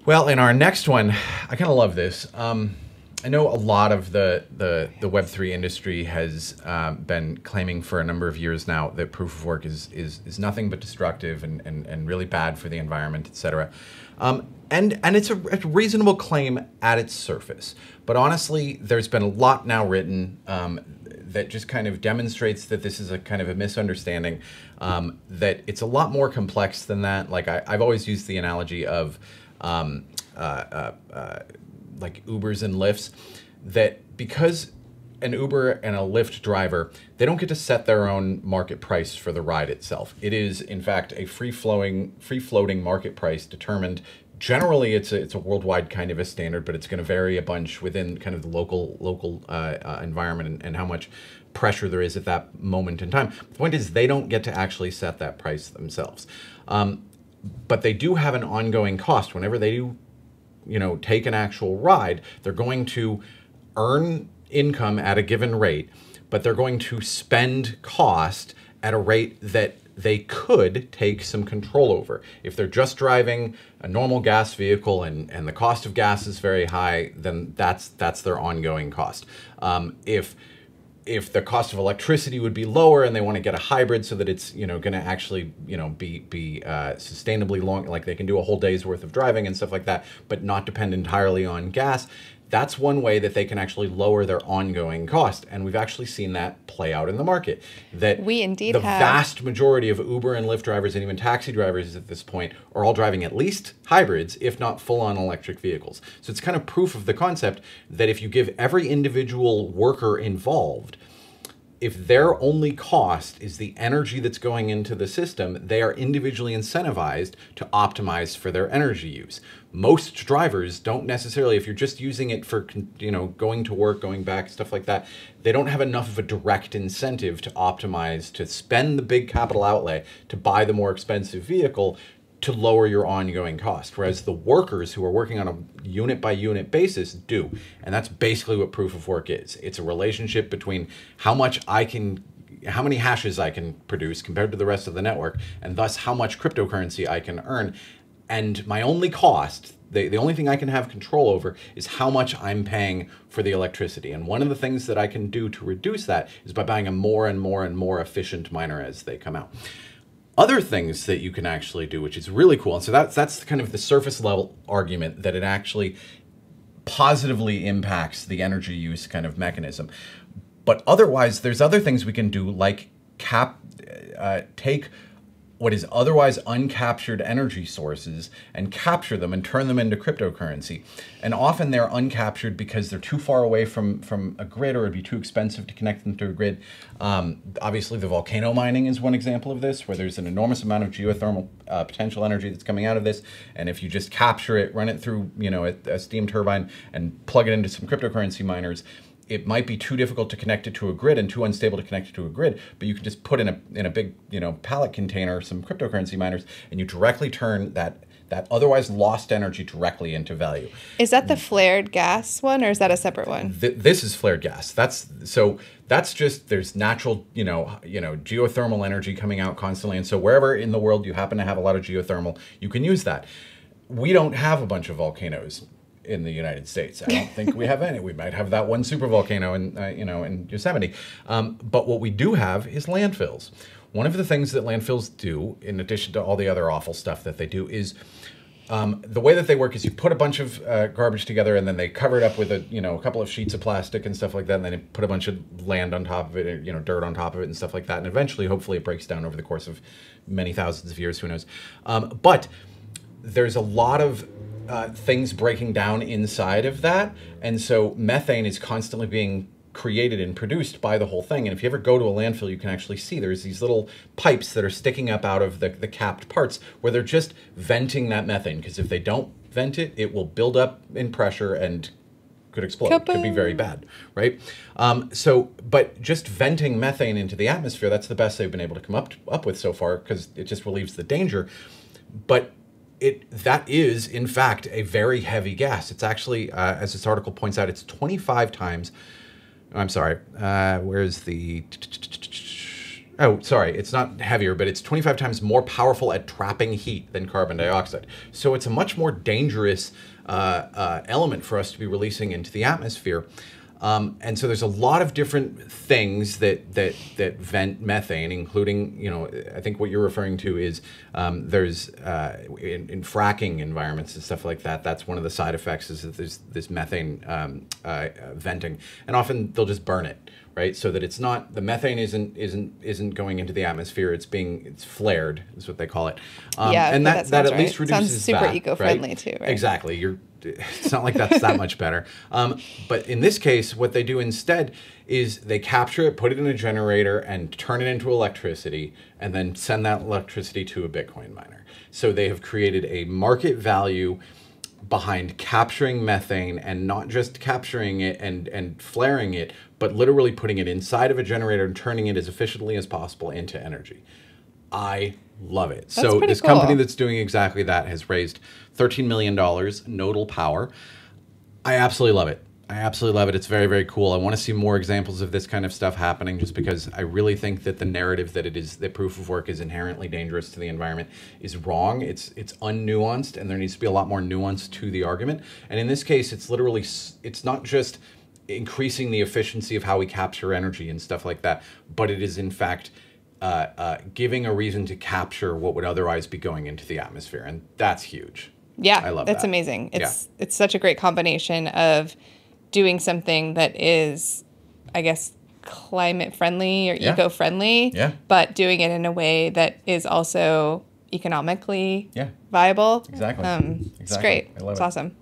Well, in our next one, I kind of love this. I know a lot of the Web3 industry has been claiming for a number of years now that proof of work is nothing but destructive and really bad for the environment, et cetera. And it's a reasonable claim at its surface. But honestly, there's been a lot now written that just kind of demonstrates that this is a kind of a misunderstanding, that it's a lot more complex than that. Like I've always used the analogy of like Ubers and Lyfts, that because an Uber and a Lyft driver, they don't get to set their own market price for the ride itself. It is, in fact, a free-floating market price determined. Generally, it's a worldwide kind of a standard, but it's going to vary a bunch within kind of the local environment and how much pressure there is at that moment in time. The point is, they don't get to actually set that price themselves, but they do have an ongoing cost. Whenever they do, take an actual ride, they're going to earn income at a given rate, but they're going to spend cost at a rate that they could take some control over. If they're just driving a normal gas vehicle and the cost of gas is very high, then that's their ongoing cost. If the cost of electricity would be lower and they want to get a hybrid so that it's going to actually be sustainably long, like they can do a whole day's worth of driving and stuff like that, but not depend entirely on gas. That's one way that they can actually lower their ongoing cost, and we've actually seen that play out in the market. That we indeed the have. Vast majority of Uber and Lyft drivers and even taxi drivers at this point are all driving at least hybrids, if not full-on electric vehicles. So it's kind of proof of the concept that if you give every individual worker involved, if their only cost is the energy that's going into the system, they are individually incentivized to optimize for their energy use. Most drivers don't necessarily, if you're just using it for, going to work, going back, stuff like that, they don't have enough of a direct incentive to optimize, to spend the big capital outlay to buy the more expensive vehicle to lower your ongoing cost, whereas the workers who are working on a unit-by-unit basis do. And that's basically what proof of work is. It's a relationship between how many hashes I can produce compared to the rest of the network, and thus how much cryptocurrency I can earn. And my only cost, the only thing I can have control over, is how much I'm paying for the electricity. And one of the things that I can do to reduce that is by buying a more and more and more efficient miner as they come out. Other things that you can actually do, which is really cool, and so that's kind of the surface level argument, that it actually positively impacts the energy use kind of mechanism. But otherwise, there's other things we can do, like take what is otherwise uncaptured energy sources and capture them and turn them into cryptocurrency. And often they're uncaptured because they're too far away from a grid, or it'd be too expensive to connect them to a grid. Obviously, the volcano mining is one example of this, where there's an enormous amount of geothermal potential energy that's coming out of this. And if you just capture it, run it through a steam turbine and plug it into some cryptocurrency miners, it might be too difficult to connect it to a grid and too unstable to connect it to a grid, but you can just put in a big pallet container some cryptocurrency miners, and you directly turn that otherwise lost energy directly into value. Is that the flared gas one, or is that a separate one? This is flared gas. That's just, there's natural geothermal energy coming out constantly, and so wherever in the world you happen to have a lot of geothermal, you can use that. We don't have a bunch of volcanoes in the United States. I don't think we have any. We might have that one supervolcano in Yosemite. But what we do have is landfills. One of the things that landfills do, in addition to all the other awful stuff that they do, is the way that they work is you put a bunch of garbage together, and then they cover it up with a couple of sheets of plastic and stuff like that, and then they put a bunch of land on top of it, dirt on top of it and stuff like that, and eventually, hopefully, it breaks down over the course of many thousands of years, who knows. But there's a lot of things breaking down inside of that, and so methane is constantly being created and produced by the whole thing. And if you ever go to a landfill, you can actually see there's these little pipes that are sticking up out of the capped parts, where they're just venting that methane, because if they don't vent it, it will build up in pressure and could explode. Kaboom. Could be very bad, right? But just venting methane into the atmosphere, that's the best they've been able to come up with so far, because it just relieves the danger. But that is, in fact, a very heavy gas. It's actually, as this article points out, it's 25 times, I'm sorry, where's the, Oh, sorry, it's not heavier, but it's 25 times more powerful at trapping heat than carbon dioxide. So it's a much more dangerous element for us to be releasing into the atmosphere. And so there's a lot of different things that vent methane, including, you know, I think what you're referring to is there's in fracking environments and stuff like that. That's one of the side effects is that there's this methane venting, and often they'll just burn it, right? So that it's not, the methane isn't going into the atmosphere. It's flared, is what they call it. And that at right. least reduces sounds super that, eco-friendly right? too, right? Exactly. It's not like that's that much better. But in this case, what they do instead is they capture it, put it in a generator, and turn it into electricity, and then send that electricity to a Bitcoin miner. So they have created a market value behind capturing methane, and not just capturing it and flaring it, but literally putting it inside of a generator and turning it as efficiently as possible into energy. I love it. So this company that's doing exactly that has raised $13 million, nodal power. I absolutely love it. I absolutely love it. It's very, very cool. I want to see more examples of this kind of stuff happening, just because I really think that the narrative that that proof of work is inherently dangerous to the environment is wrong. It's unnuanced, and there needs to be a lot more nuance to the argument. And in this case, it's literally, it's not just increasing the efficiency of how we capture energy and stuff like that, but it is in fact giving a reason to capture what would otherwise be going into the atmosphere. And that's huge. Yeah, I love that's that. amazing. It's such a great combination of doing something that is, I guess, climate friendly or eco-friendly, but doing it in a way that is also economically viable. Exactly. It's great. It's awesome.